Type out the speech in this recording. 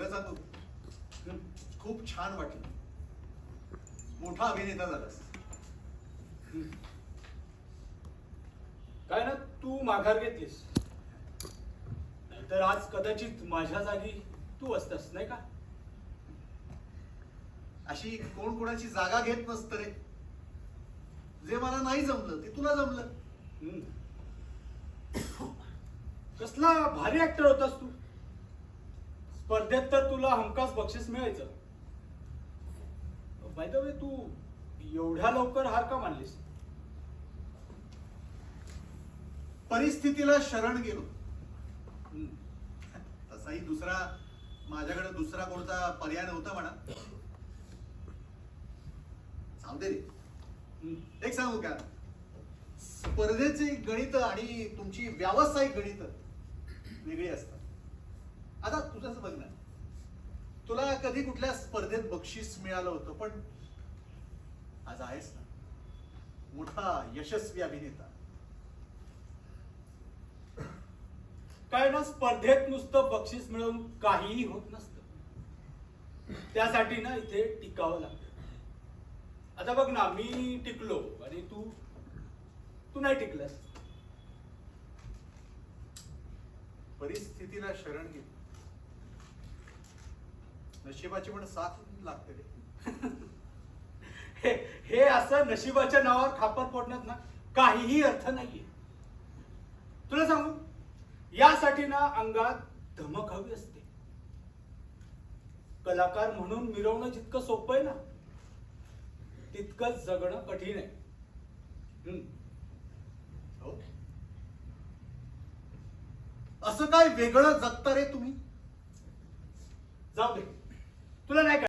खरंच तू खूप छान वाटलं. मोठा अभिनेता झालास. काय ना तू माघार घेतलीस, तर आज कदाचित माझ्या जागी तू असतास नाही का? अशी कोण कोणाची जागा घेत नसतं रे. जे मला नाही जमलं ते तुला जमलं. कसला भारी ऍक्टर होतास तू. स्पर्धेत तर तुला हमखास बक्षीस मिळायचं. बाय द वे तू एवढ्या लवकर हार का मानलीस? परिस्थितीला शरण गेलो. तसाही माझ्याकडे दुसरा कोणता पर्याय नव्हता म्हणा. जाऊ दे रे. एक सांगू का, स्पर्धेचे गणित आणि तुमची व्यावसायिक गणित वेगळी असतात. आता तुझंच बघ ना, तुला कधी कुठल्या स्पर्धेत बक्षीस मिळालं होतं, पण आज आहेस ना मोठा यशस्वी अभिनेता. काय ना, स्पर्धेत नुसतं बक्षीस मिळवून काहीही होत नसतं. त्यासाठी ना इथे टिकावं लागतं. आता बघ ना, मी टिकलो आणि तू नाही टिकलास. परिस्थितीला शरण गेली. नशिबाची पण साथ लागते रे. हे असं नशिबाच्या नावावर खापर फोडण्यात ना काहीही अर्थ नाहीये. तुला सांगू, यासाठी ना अंगात धमक हवी असते. कलाकार म्हणून मिरवणं जितकं सोपं आहे ना, तितकंच जगणं कठीण आहे. हो. असं काय वेगळं जगता रे तुम्ही? जाऊ दे, तुला नाही